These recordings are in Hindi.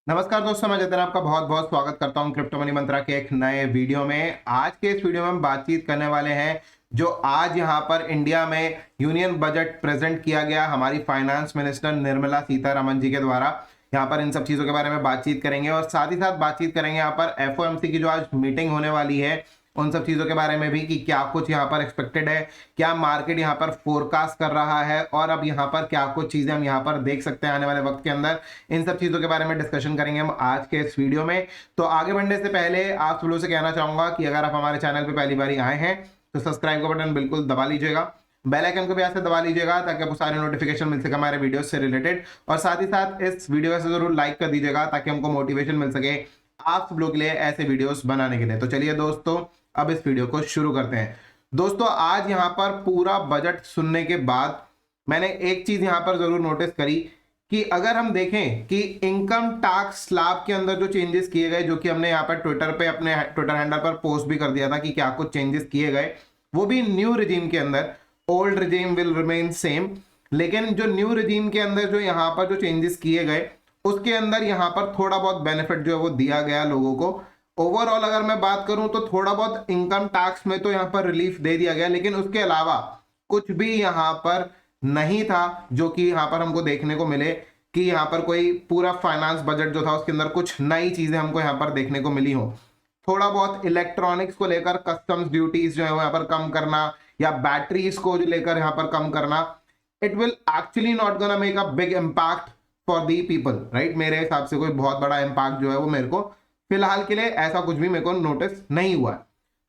नमस्कार दोस्तों, मैं जतिन आपका बहुत बहुत स्वागत करता हूं क्रिप्टो मनी मंत्रा के एक नए वीडियो में। आज के इस वीडियो में हम बातचीत करने वाले हैं जो आज यहां पर इंडिया में यूनियन बजट प्रेजेंट किया गया हमारी फाइनेंस मिनिस्टर निर्मला सीतारमण जी के द्वारा। यहां पर इन सब चीजों के बारे में बातचीत करेंगे और साथ ही साथ बातचीत करेंगे यहां पर एफओएमसी की जो आज मीटिंग होने वाली है उन सब चीजों के बारे में भी कि क्या कुछ यहाँ पर एक्सपेक्टेड है, क्या मार्केट यहाँ पर फोरकास्ट कर रहा है और अब यहाँ पर क्या कुछ चीजें हम यहाँ पर देख सकते हैं आने वाले वक्त के अंदर। इन सब चीजों के बारे में डिस्कशन करेंगे हम आज के इस वीडियो में। तो आगे बढ़ने से पहले आप सब लोगों से कहना चाहूंगा कि अगर आप हमारे चैनल पर पहली बार आए हैं तो सब्सक्राइब का बटन बिल्कुल दबा लीजिएगा, बेल आइकन को भी ऐसे दबा लीजिएगा ताकि आपको सारे नोटिफिकेशन मिल सके हमारे वीडियो से रिलेटेड। और साथ ही साथ इस वीडियो से जरूर लाइक कर दीजिएगा ताकि हमको मोटिवेशन मिल सके आप सब लोग के लिए ऐसे वीडियोस बनाने के लिए। तो चलिए दोस्तों, अब इस वीडियो को शुरू करते हैं। दोस्तों, आज यहां पर पूरा बजट सुनने के बाद मैंने एक चीज यहां पर जरूर नोटिस करी कि अगर हम देखें कि इनकम टैक्स स्लैब के अंदर जो चेंजेस किए गए, जो कि हमने यहां पर ट्विटर पे अपने ट्विटर हैंडल पर पोस्ट भी कर दिया था कि क्या कुछ चेंजेस किए गए, वो भी न्यू रिजीम के अंदर। Old regime will remain same, लेकिन जो न्यू रिजीम के अंदर जो यहाँ पर जो चेंजेस किए गए उसके अंदर यहाँ पर थोड़ा बहुत बेनिफिट जो है वो दिया गया लोगों को। ओवरऑल अगर मैं बात करूं तो थोड़ा बहुत इनकम टैक्स में तो यहाँ पर रिलीफ दे दिया गया, लेकिन उसके अलावा कुछ भी यहाँ पर नहीं था जो कि यहाँ पर हमको देखने को मिले कि यहाँ पर कोई पूरा फाइनेंस बजट जो था उसके अंदर कुछ नई चीजें हमको यहाँ पर देखने को मिली हो। थोड़ा बहुत इलेक्ट्रॉनिक्स को लेकर कस्टम्स ड्यूटीज जो है यहाँ पर कम करना या बैटरीज को लेकर यहाँ पर कम करना, it will actually not gonna make a big impact for the people, right. मेरे हिसाब से कोई बहुत बड़ा इम्पैक्ट जो है वो मेरे को फिलहाल के लिए ऐसा कुछ भी मेरे को नोटिस नहीं हुआ है।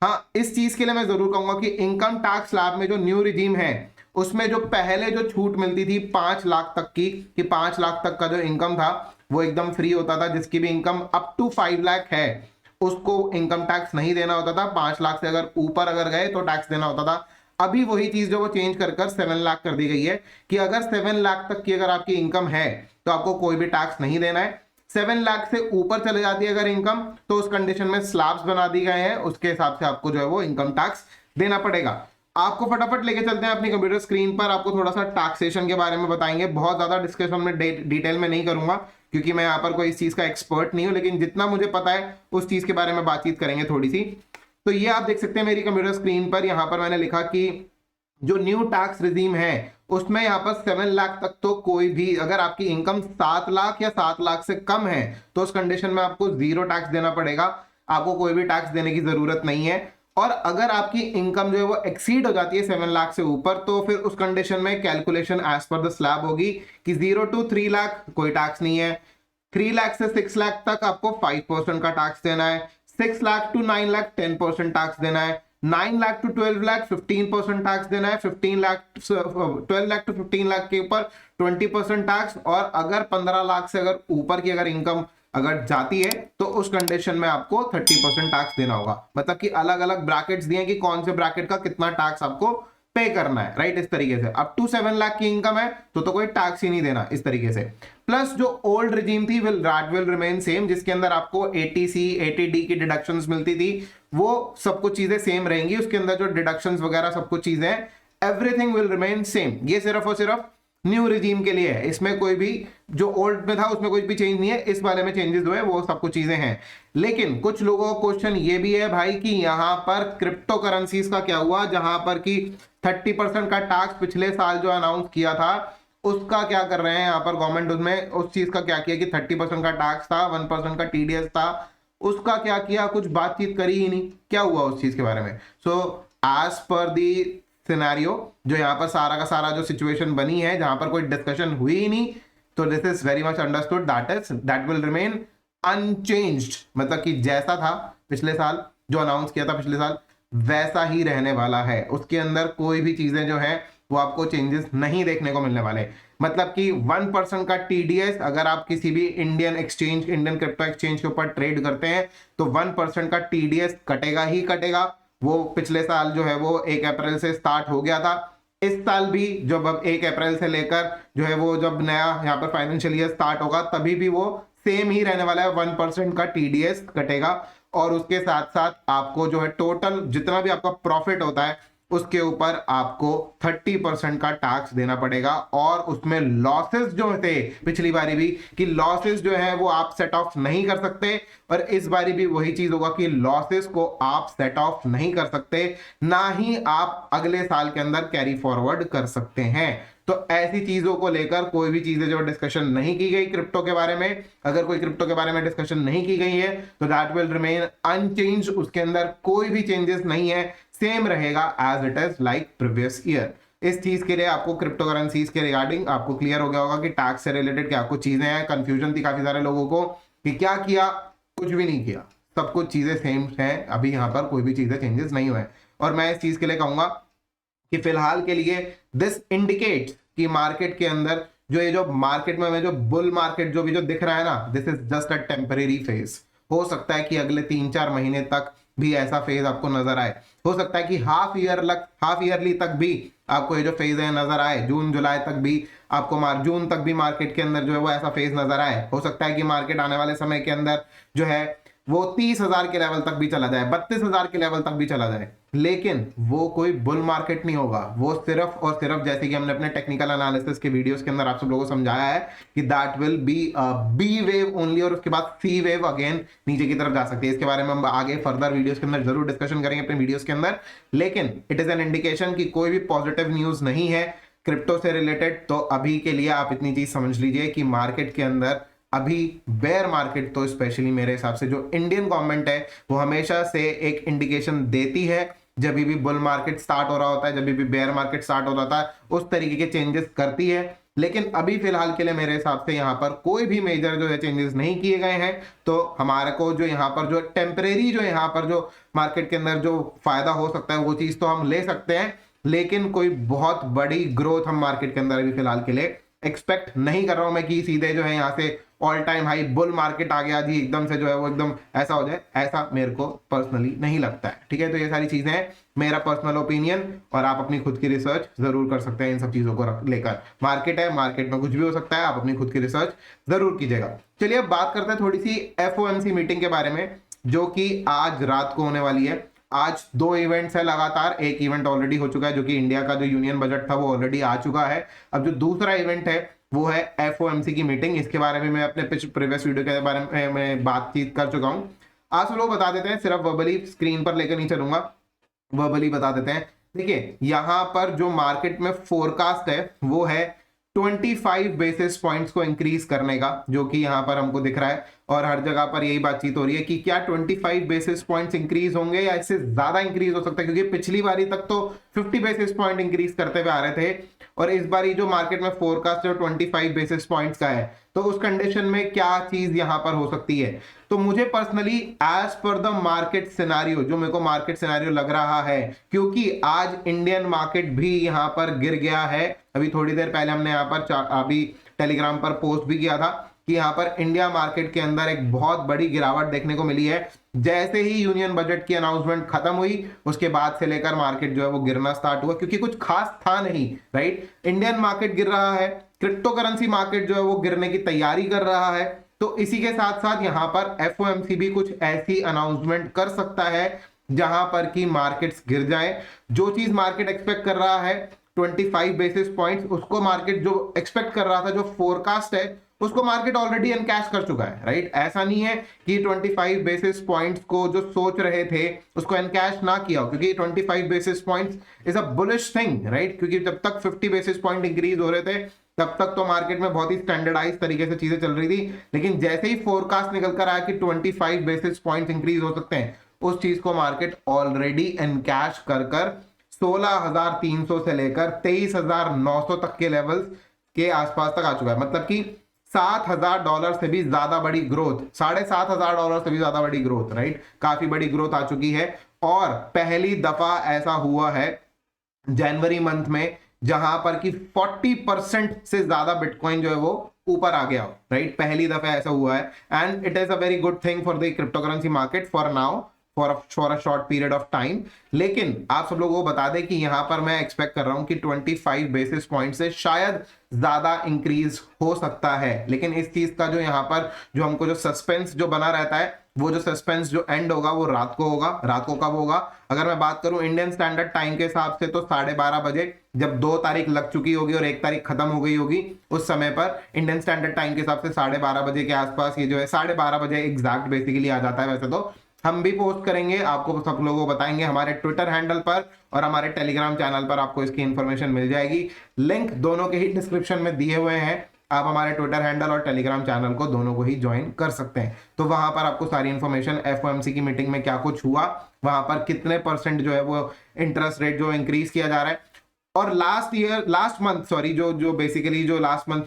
हाँ, इस चीज के लिए मैं जरूर कहूंगा कि इनकम टैक्स स्लैब में जो न्यू रिजीम है उसमें जो पहले जो छूट मिलती थी 5 लाख तक की, कि 5 लाख तक का जो इनकम था वो एकदम फ्री होता था। जिसकी भी इनकम अप टू 5 लाख है उसको इनकम टैक्स नहीं देना होता था। 5 लाख से अगर ऊपर अगर गए तो टैक्स देना होता था। अभी वही चीज जो वो चेंज कर 7 लाख कर दी गई है कि अगर 7 लाख तक की अगर आपकी इनकम है तो आपको कोई भी टैक्स नहीं देना है। 7 लाख से ऊपर चले जाती है अगर इनकम तो उस कंडीशन में स्लैब्स बना दी गए हैं, उसके हिसाब से आपको जो है वो इनकम टैक्स देना पड़ेगा। आपको फटाफट लेके चलते हैं अपनी कंप्यूटर स्क्रीन पर, आपको थोड़ा सा टैक्सेशन के बारे में बताएंगे। बहुत ज्यादा डिस्कशन में डिटेल में नहीं करूंगा क्योंकि मैं यहाँ पर कोई इस चीज का एक्सपर्ट नहीं हूं, लेकिन जितना मुझे पता है उस चीज के बारे में बातचीत करेंगे थोड़ी सी। तो ये आप देख सकते हैं मेरी कंप्यूटर स्क्रीन पर, यहाँ पर मैंने लिखा कि जो न्यू टैक्स रिजीम है उसमें यहाँ पर 7 लाख तक तो कोई भी, अगर आपकी इनकम 7 लाख या 7 लाख से कम है तो उस कंडीशन में आपको जीरो टैक्स देना पड़ेगा। आपको कोई भी टैक्स देने की जरूरत नहीं है। और अगर आपकी इनकम जो है वो एक्सीड हो जाती है 7 लाख से ऊपर तो फिर उस कंडीशन में calculation as per the slab होगी कि 0 to 3 लाख कोई टैक्स नहीं है। 3 लाख से 6 लाख तक आपको 5% का टैक्स देना है। 6 लाख to 9 लाख 10% टैक्स देना है। 9 लाख टू 12 लाख 15% टैक्स देना है। 12 लाख टू 15 लाख के ऊपर 20% टैक्स। और अगर 15 लाख से अगर ऊपर की अगर इनकम अगर जाती है तो उस कंडीशन में आपको 30% टैक्स देना होगा। मतलब कि अलग अलग ब्रैकेट्स दिए कि कौन से ब्रैकेट का कितना टैक्स आपको पे करना है, राइट। इस तरीके से अप टू 7 लाख की इनकम है तो कोई टैक्स ही नहीं देना, इस तरीके से। प्लस जो ओल्ड रिजीम थी विल रिमेन सेम, जिसके अंदर आपको एटीसी एटीडी की डिडक्शंस मिलती थी, वो सब कुछ चीजें सेम रहेंगी। उसके अंदर जो डिडक्शंस वगैरह सब कुछ चीजें एवरीथिंग विल रिमेन सेम। ये सिर्फ और सिर्फ न्यू रिजीम के लिए है, इसमें कोई भी जो ओल्ड में था उसमें कोई भी चेंज नहीं है। इस वाले में चेंजेस हुए वो सब कुछ चीजें हैं। लेकिन कुछ लोगों का क्वेश्चन ये भी है भाई कि यहां पर क्रिप्टो करेंसीज का क्या हुआ, जहां पर कि 30% का टैक्स पिछले साल जो अनाउंस किया था उसका क्या कर रहे हैं यहाँ पर गवर्नमेंट। उसमें उस चीज का क्या किया कि 30% का टैक्स था, 1% का टीडीएस था, उसका क्या किया, कुछ बातचीत करी ही नहीं। क्या हुआ उस चीज के बारे में? सो एज पर दी सिनेरियो जो यहाँ पर सारा का सारा जो सिचुएशन बनी है जहां पर कोई डिस्कशन हुई ही नहीं, तो this is very much understood that will remain unchanged. मतलब कि जैसा था पिछले साल जो अनाउंस किया था पिछले साल वैसा ही रहने वाला है। उसके अंदर कोई भी चीजें जो है वो आपको चेंजेस नहीं देखने को मिलने वाले। मतलब कि 1% का टीडीएस अगर आप किसी भी इंडियन क्रिप्टो एक्सचेंज के ऊपर ट्रेड करते हैं तो 1% का टीडीएस कटेगा ही कटेगा। वो पिछले साल जो है वो 1 अप्रैल से स्टार्ट हो गया था। इस साल भी जब अब 1 अप्रैल से लेकर जो है वो जब नया यहाँ पर फाइनेंशियल ईयर स्टार्ट होगा तभी भी वो सेम ही रहने वाला है, 1% का टीडीएस कटेगा। और उसके साथ साथ आपको जो है टोटल जितना भी आपका प्रॉफिट होता है उसके ऊपर आपको 30% का टैक्स देना पड़ेगा। और उसमें लॉसेस जो थे पिछली बारी भी, कि लॉसेस जो है वो आप सेट ऑफ नहीं कर सकते, और इस बारी भी वही चीज होगा कि लॉसेस को आप सेट ऑफ नहीं कर सकते, ना ही आप अगले साल के अंदर कैरी फॉरवर्ड कर सकते हैं। तो ऐसी चीजों को लेकर कोई भी चीजें जो डिस्कशन नहीं की गई क्रिप्टो के बारे में, अगर कोई क्रिप्टो के बारे में डिस्कशन नहीं की गई है तो दैट विल रिमेन अनचेंज, उसके अंदर कोई भी चेंजेस नहीं है, सेम रहेगा as it is like previous year. इस चीज के लिए आपको क्रिप्टो करेंसीज के रिगार्डिंग आपको क्लियर हो गया होगा कि टैक्स से रिलेटेड क्या कुछ चीजें हैं। कंफ्यूजन थी काफी सारे लोगों को कि क्या किया, कुछ भी नहीं किया, सब कुछ चीजें सेम हैं, अभी यहां पर कोई भी चीजें चेंजेस नहीं हुए। और मैं इस चीज के लिए कहूंगा कि फिलहाल के लिए दिस इंडिकेट्स कि मार्केट के अंदर जो मार्केट में जो बुल मार्केट जो दिख रहा है ना, this is just a temporary phase. हो सकता है कि अगले 3-4 महीने तक भी ऐसा फेज आपको नजर आए, हो सकता है कि हाफ ईयरली तक भी आपको ये जो फेज है नजर आए, जून जुलाई तक भी आपको जून तक भी मार्केट के अंदर जो है वो ऐसा फेज नजर आए। हो सकता है कि मार्केट आने वाले समय के अंदर जो है वो 30,000 के लेवल तक भी चला जाए, 32,000 के लेवल तक भी चला जाए, लेकिन वो कोई बुल मार्केट नहीं होगा। वो सिर्फ और सिर्फ जैसे कि हमने अपने टेक्निकल एनालिसिस के वीडियोस के अंदर आप सब लोगों को समझाया है कि that will be B wave only, और उसके बाद सी वेव अगेन नीचे की तरफ जा सकती है। इसके बारे में हम आगे फर्दर वीडियोस के अंदर जरूर डिस्कशन करेंगे अपने वीडियोस के अंदर, लेकिन इट इज एन इंडिकेशन कि कोई भी पॉजिटिव न्यूज नहीं है क्रिप्टो से रिलेटेड। तो अभी के लिए आप इतनी चीज समझ लीजिए कि मार्केट के अंदर अभी बेयर मार्केट, तो स्पेशली मेरे हिसाब से जो इंडियन गवर्नमेंट है वो हमेशा से एक इंडिकेशन देती है जब भी बुल मार्केट स्टार्ट हो रहा होता है, जब भी बेयर मार्केट स्टार्ट हो जाता है, उस तरीके के चेंजेस करती है। लेकिन अभी फिलहाल के लिए मेरे हिसाब से यहाँ पर कोई भी मेजर जो है चेंजेस नहीं किए गए हैं। तो हमारे को जो यहाँ पर जो टेम्परेरी जो यहाँ पर जो मार्केट के अंदर जो फायदा हो सकता है वो चीज तो हम ले सकते हैं, लेकिन कोई बहुत बड़ी ग्रोथ हम मार्केट के अंदर अभी फिलहाल के लिए एक्सपेक्ट नहीं कर रहा हूं मैं कि सीधे जो है यहाँ से all time high bull market आ गया जी एकदम से जो है वो एकदम ऐसा हो जाए, ऐसा मेरे को पर्सनली नहीं लगता है। ठीक है, तो ये सारी चीजें हैं मेरा पर्सनल ओपिनियन, और आप अपनी खुद की रिसर्च जरूर कर सकते हैं इन सब चीजों को लेकर। मार्केट है, मार्केट में कुछ भी हो सकता है, आप अपनी खुद की रिसर्च जरूर कीजिएगा। चलिए अब बात करते हैं थोड़ी सी FOMC मीटिंग के बारे में, जो कि आज रात को होने वाली है। आज 2 इवेंट्स है लगातार, एक इवेंट ऑलरेडी हो चुका है जो कि इंडिया का जो यूनियन बजट था वो ऑलरेडी आ चुका है। अब जो दूसरा इवेंट है वो है FOMC की मीटिंग। इसके बारे में मैं अपने प्रीवियस वीडियो के बारे में बातचीत कर चुका हूं। आप सब लोग बता देते हैं, सिर्फ वर्बली स्क्रीन पर लेकर नहीं चलूंगा, वर्बली बता देते हैं। देखिए यहां पर जो मार्केट में फोरकास्ट है वो है 25 बेसिस पॉइंट्स को इंक्रीज करने का, जो कि यहां पर हमको दिख रहा है, और हर जगह पर यही बातचीत हो रही है कि क्या 25 बेसिस पॉइंट्स इंक्रीज होंगे या इससे ज्यादा इंक्रीज हो सकता है, क्योंकि पिछली बारी तक तो 50 बेसिस पॉइंट इंक्रीज करते हुए आ रहे थे, और इस बार जो मार्केट में फोरकास्ट है 25 बेसिस पॉइंट्स का है। तो उस कंडीशन में क्या चीज यहां पर हो सकती है, तो मुझे personally as per the market scenario, जो मेरे को मार्केट सिनेरियो लग रहा है, क्योंकि आज इंडियन मार्केट भी यहां पर गिर गया है। अभी थोड़ी देर पहले हमने यहां पर अभी टेलीग्राम पर पोस्ट भी किया था कि यहां पर इंडिया मार्केट के अंदर एक बहुत बड़ी गिरावट देखने को मिली है। जैसे ही यूनियन बजट की अनाउंसमेंट खत्म हुई उसके बाद से लेकर मार्केट जो है वो गिरना स्टार्ट हुआ, क्योंकि कुछ खास था नहीं, राइट। इंडियन मार्केट गिर रहा है, क्रिप्टो करेंसी मार्केट जो है वो गिरने की तैयारी कर रहा है। तो इसी के साथ साथ यहां पर FOMC भी कुछ ऐसी अनाउंसमेंट कर सकता है जहां पर कि मार्केट्स गिर जाए। जो चीज मार्केट एक्सपेक्ट कर रहा है 25 बेसिस पॉइंट्स, उसको मार्केट जो एक्सपेक्ट कर रहा था, जो फोरकास्ट है उसको मार्केट ऑलरेडी एनकैश कर चुका है, राइट। ऐसा नहीं है कि 25 बेसिस पॉइंट्स को जो सोच रहे थे उसको एनकैश ना किया हो, क्योंकि 25 basis points is a bullish thing, right. क्योंकि जब तक 50 बेसिस पॉइंट इंक्रीज हो रहे थे तब तक तो मार्केट में बहुत ही स्टैंडर्डाइज तरीके से चीजें चल रही थी, लेकिन जैसे ही फोरकास्ट निकल कर आया कि 25 बेसिस पॉइंट्स इंक्रीज हो सकते हैं, उस चीज को मार्केट ऑलरेडी एनकैश कर 16,300 से लेकर 23,900 तक के लेवल्स के आसपास तक आ चुका है। मतलब कि $7,000 से भी ज्यादा बड़ी ग्रोथ, $7,500 से भी ज्यादा बड़ी ग्रोथ, राइट। काफी बड़ी ग्रोथ आ चुकी है, और पहली दफा ऐसा हुआ है जनवरी मंथ में जहां पर कि 40% से ज्यादा बिटकॉइन जो है वो ऊपर आ गया, राइट। पहली दफा ऐसा हुआ है, and it is a very good thing for the crypto currency market for now, for a short period of time. लेकिन आप सब लोगों को बता दें कि यहां पर मैं एक्सपेक्ट कर रहा हूं कि 25 बेसिस पॉइंट से शायद ज्यादा इंक्रीज हो सकता है। लेकिन इस चीज का जो यहां पर जो हमको जो सस्पेंस जो बना रहता है, वो जो सस्पेंस जो एंड होगा वो रात को होगा। रात को कब होगा? अगर मैं बात करूं इंडियन स्टैंडर्ड टाइम के हिसाब से तो 12:30 बजे, जब 2 तारीख लग चुकी होगी और 1 तारीख खत्म हो गई होगी, उस समय पर इंडियन स्टैंडर्ड टाइम के हिसाब से 12:30 बजे के आसपास ये जो है 12:30 बजे एग्जैक्ट बेसिकली आ जाता है। वैसे तो हम भी पोस्ट करेंगे, आपको सब लोगों को बताएंगे हमारे ट्विटर हैंडल पर और हमारे टेलीग्राम चैनल पर, आपको इसकी इंफॉर्मेशन मिल जाएगी। लिंक दोनों के ही डिस्क्रिप्शन में दिए हुए हैं। आप हमारे ट्विटर हैंडल और टेलीग्राम चैनल को दोनों को ही ज्वाइन कर सकते हैं। तो वहां पर आपको सारी इंफॉर्मेशन, एफओएमसी की मीटिंग में क्या कुछ हुआ, वहां पर कितने % जो है वो इंटरेस्ट रेट जो इंक्रीज किया जा रहा है, और लास्ट मंथ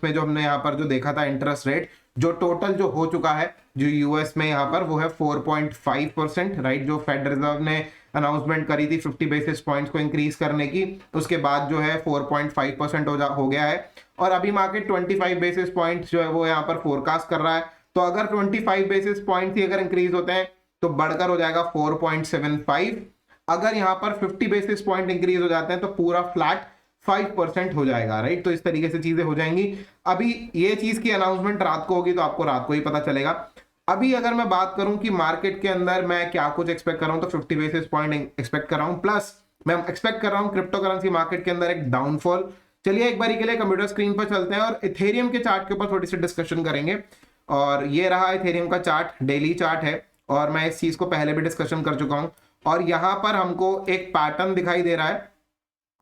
में जो हमने यहाँ पर जो देखा था इंटरेस्ट रेट, जो टोटल जो हो चुका है जो यूएस में यहाँ पर, वो है 4.5%, राइट। जो फेड रिजर्व ने अनाउंसमेंट करी थी 50 बेसिस पॉइंट्स को इंक्रीज करने की, उसके बाद जो है 4.5% हो गया है। और अभी मार्केट 25 बेसिस पॉइंट्स जो है वो यहाँ पर फोरकास्ट कर रहा है। तो अगर 25 बेसिस पॉइंट्स ही अगर इंक्रीज होते हैं तो बढ़कर हो जाएगा 4.75। अगर यहाँ पर 50 बेसिस पॉइंट इंक्रीज हो जाते हैं तो पूरा फ्लैट 5% हो जाएगा, राइट। तो इस तरीके से चीजें हो जाएंगी। अभी ये चीज की अनाउंसमेंट रात को होगी तो आपको रात को ही पता चलेगा। अभी अगर मैं बात करूं कि मार्केट के अंदर मैं क्या कुछ एक्सपेक्ट कर रहा हूं, तो 50 बेसिस पॉइंट एक्सपेक्ट कर रहा हूं, प्लस मैं एक्सपेक्ट कर रहा हूं क्रिप्टो करेंसी मार्केट के अंदर एक डाउनफॉल। चलिए एक बारी के लिए कंप्यूटर स्क्रीन पर चलते हैं और इथेरियम के चार्ट के ऊपर थोड़ी सी डिस्कशन करेंगे। और ये रहा इथेरियम का चार्ट, डेली चार्ट है, और मैं इस चीज को पहले भी डिस्कशन कर चुका हूं। और यहां पर हमको एक पैटर्न दिखाई दे रहा है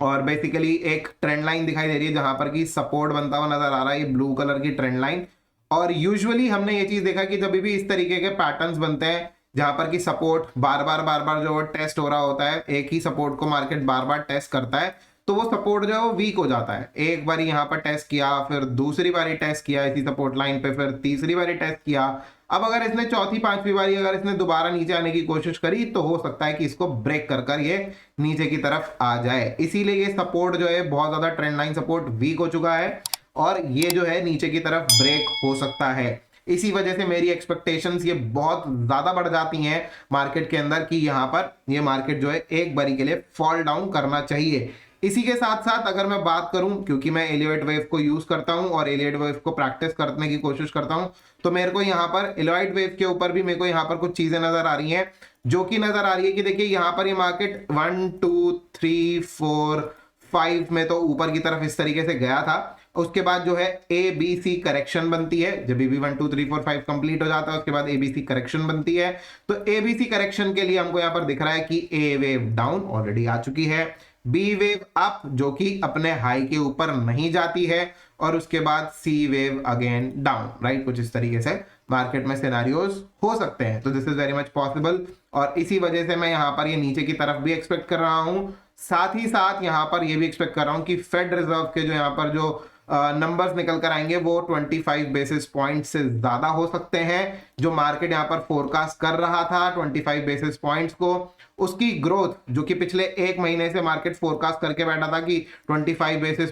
और बेसिकली एक ट्रेंड लाइन दिखाई दे रही है जहां पर की सपोर्ट बनता हुआ नजर आ रहा है, ये ब्लू कलर की ट्रेंड लाइन। और यूजुअली हमने ये चीज देखा कि जब भी इस तरीके के पैटर्न्स बनते हैं जहां पर की सपोर्ट बार बार जो टेस्ट हो रहा होता है, एक ही सपोर्ट को मार्केट बार बार टेस्ट करता है, तो वो सपोर्ट जो है वो वीक हो जाता है। एक बार यहाँ पर टेस्ट किया, फिर दूसरी बारी टेस्ट किया इसी सपोर्ट लाइन पे, फिर तीसरी बारी टेस्ट किया। अब अगर इसने चौथी पांचवी बारी अगर इसने दोबारा नीचे आने की कोशिश करी तो हो सकता है कि इसको ब्रेक कर कर ये नीचे की तरफ आ जाए। इसीलिए ये सपोर्ट जो है बहुत ज्यादा ट्रेंड लाइन सपोर्ट वीक हो चुका है और ये जो है नीचे की तरफ ब्रेक हो सकता है। इसी वजह से मेरी एक्सपेक्टेशंस ये बहुत ज्यादा बढ़ जाती हैं मार्केट के अंदर कि यहाँ पर ये मार्केट जो है एक बारी के लिए फॉल डाउन करना चाहिए। इसी के साथ साथ अगर मैं बात करूं, क्योंकि मैं एलियट वेव को यूज करता हूं और एलियट वेव को प्रैक्टिस करने की कोशिश करता हूं, तो मेरे को यहाँ पर एलियट वेव के ऊपर भी मेरे को यहाँ पर कुछ चीजें नजर आ रही हैं, जो कि नजर आ रही है कि देखिए यहाँ पर ये मार्केट 1 2 3 4 5 में तो ऊपर की तरफ इस तरीके से गया था। उसके बाद जो है ए बी सी करेक्शन बनती है, जब भी 1 2 3 4 5 कंप्लीट हो जाता है उसके बाद एबीसी करेक्शन बनती है। तो एबीसी करेक्शन के लिए हमको यहाँ पर दिख रहा है कि ए वेव डाउन ऑलरेडी आ चुकी है, बी वेव अप जो कि अपने हाई के ऊपर नहीं जाती है, और उसके बाद सी वेव अगेन डाउन, राइट। कुछ इस तरीके से मार्केट में सिनेरियोज हो सकते हैं, तो this is very much possible. और इसी वजह से मैं यहाँ पर ये नीचे की तरफ भी एक्सपेक्ट कर रहा हूँ। साथ ही साथ यहाँ पर ये भी एक्सपेक्ट कर रहा हूँ कि फेड रिजर्व के जो यहाँ पर जो नंबर्स निकल कर आएंगे वो 25 बेसिस पॉइंट से ज्यादा हो सकते हैं। जो मार्केट यहाँ पर फोरकास्ट कर रहा था 25 बेसिस पॉइंट्स को, उसकी ग्रोथ जो कि पिछले एक महीने से मार्केट फोरकास्ट करके बैठा था कि 25 बेसिस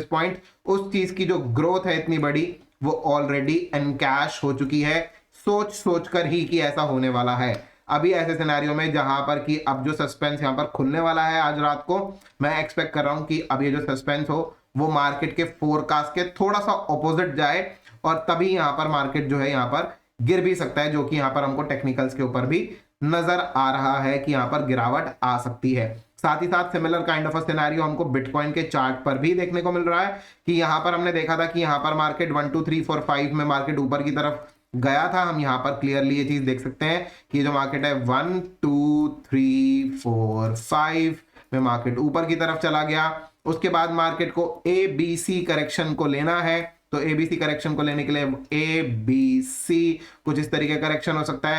पॉइंट, उस चीज की जो ग्रोथ है इतनी बड़ी, वो ऑलरेडी एनकैश हो चुकी है, सोच कर ही कि ऐसा होने वाला है। अभी ऐसे सिनेरियो में जहां पर कि अब जो सस्पेंस यहाँ पर खुलने वाला है आज रात को, मैं एक्सपेक्ट कर रहा हूं कि अब ये जो सस्पेंस हो वो मार्केट के फोरकास्ट के थोड़ा सा ऑपोजिट जाए, और तभी यहाँ पर मार्केट जो है यहाँ पर गिर भी सकता है, जो कि यहाँ पर हमको टेक्निकल्स के ऊपर भी नजर आ रहा है कि यहाँ पर गिरावट आ सकती है। साथ ही साथ similar kind of a scenario हमको बिटकॉइन के चार्ट पर भी देखने को मिल रहा है कि यहाँ पर हमने देखा था कि यहाँ पर मार्केट 1 2 3 4 5 में मार्केट ऊपर की तरफ गया था। हम यहाँ पर क्लियरली ये चीज देख सकते हैं कि ये जो मार्केट है 1 2 3 4 5 में मार्केट ऊपर की तरफ चला गया। उसके बाद मार्केट को ए बी सी करेक्शन को लेना है, तो एबीसी करेक्शन को लेने के लिए ए बी सी कुछ इस तरीके का करेक्शन हो सकता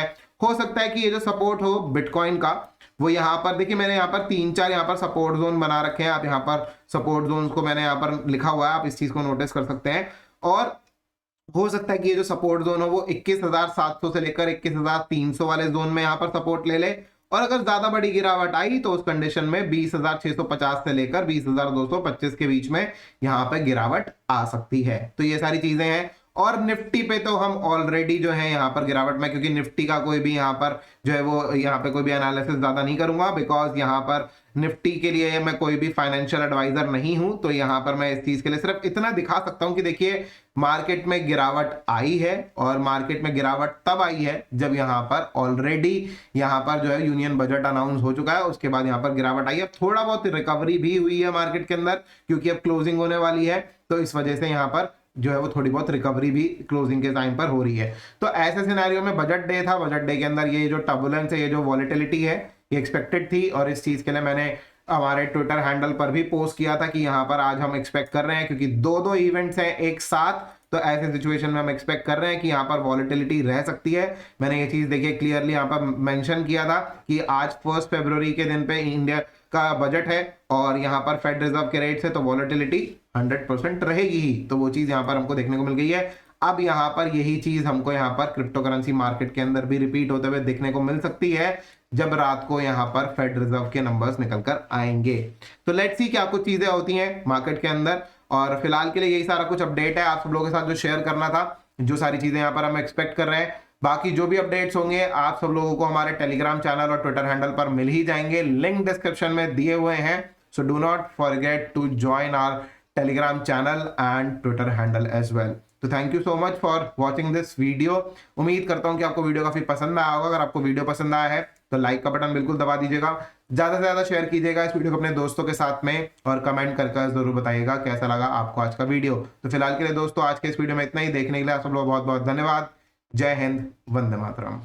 है कि ये जो सपोर्ट हो बिटकॉइन का, वो यहाँ पर देखिए मैंने यहाँ पर 3-4 यहाँ पर सपोर्ट जोन बना रखे हैं। आप यहाँ पर सपोर्ट जोन को मैंने यहाँ पर लिखा हुआ है, आप इस चीज को नोटिस कर सकते हैं। और हो सकता है कि ये जो सपोर्ट जोन हो वो 21,700 से लेकर 21,300 वाले जोन में यहाँ पर सपोर्ट ले ले, और अगर ज्यादा बड़ी गिरावट आई तो उस कंडीशन में 20,650 से लेकर 20,225 के बीच में यहाँ पे गिरावट आ सकती है। तो ये सारी चीजें हैं। और निफ्टी पे तो हम ऑलरेडी जो है यहाँ पर गिरावट में, क्योंकि निफ्टी का कोई भी यहाँ पर जो है वो यहाँ पे कोई भी एनालिसिस ज्यादा नहीं करूंगा, बिकॉज यहाँ पर निफ्टी के लिए मैं कोई भी फाइनेंशियल एडवाइजर नहीं हूं। तो यहाँ पर मैं इस चीज के लिए सिर्फ इतना दिखा सकता हूं कि देखिए मार्केट में गिरावट आई है, और मार्केट में गिरावट तब आई है जब यहाँ पर ऑलरेडी यहाँ पर जो है यूनियन बजट अनाउंस हो चुका है, उसके बाद यहाँ पर गिरावट आई है। थोड़ा बहुत रिकवरी भी हुई है मार्केट के अंदर, क्योंकि अब क्लोजिंग होने वाली है, तो इस वजह से यहाँ पर जो है वो थोड़ी बहुत रिकवरी भी क्लोजिंग के टाइम पर हो रही है। तो ऐसे सिनेरियो में बजट डे था, बजट डे के अंदर ये जो टर्बुलेंस है, ये जो वॉलेटिलिटी है, ये एक्सपेक्टेड थी, और इस चीज के लिए मैंने हमारे ट्विटर हैंडल पर भी पोस्ट किया था कि यहाँ पर आज हम एक्सपेक्ट कर रहे हैं, क्योंकि दो इवेंट्स हैं एक साथ, तो ऐसे सिचुएशन में हम एक्सपेक्ट कर रहे हैं कि यहाँ पर वॉलेटिलिटी रह सकती है। मैंने ये चीज देखिए क्लियरली यहाँ पर मेंशन किया था कि आज 1 फरवरी के दिन पे इंडिया का बजट है और यहाँ पर फेड रिजर्व के रेट से तो वॉलेटिलिटी 100% रहेगी ही, तो वो चीज यहाँ पर हमको देखने को मिल गई है। अब यहाँ पर यही चीज हमको यहाँ पर क्रिप्टो करेंसी मार्केट के अंदर भी रिपीट होते हुए देखने को मिल सकती है जब रात को यहाँ पर फेड रिजर्व के नंबर्स निकल कर आएंगे। तो लेट्स सी क्या कुछ चीजें होती हैं मार्केट के अंदर, और फिलहाल के लिए यही सारा कुछ अपडेट है आप सब लोगों के साथ जो शेयर करना था, जो सारी चीजें यहाँ पर हम एक्सपेक्ट कर रहे हैं। बाकी जो भी अपडेट्स होंगे आप सब लोगों को हमारे टेलीग्राम चैनल और ट्विटर हैंडल पर मिल ही जाएंगे, लिंक डिस्क्रिप्शन में दिए हुए हैं। So do not forget to join our Telegram channel and Twitter handle as well. तो thank you so much for watching this video. उम्मीद करता हूं कि आपको वीडियो काफी पसंद आया होगा। अगर आपको वीडियो पसंद आया है तो लाइक का बटन बिल्कुल दबा दीजिएगा, ज्यादा से ज्यादा शेयर कीजिएगा इस वीडियो को अपने दोस्तों के साथ में, और कमेंट करके जरूर बताइएगा कैसा लगा आपको आज का वीडियो। तो फिलहाल के लिए दोस्तों आज के इस वीडियो में इतना ही। देखने के लिए आप सब लोग बहुत बहुत धन्यवाद। जय हिंद, वंदे मातरम।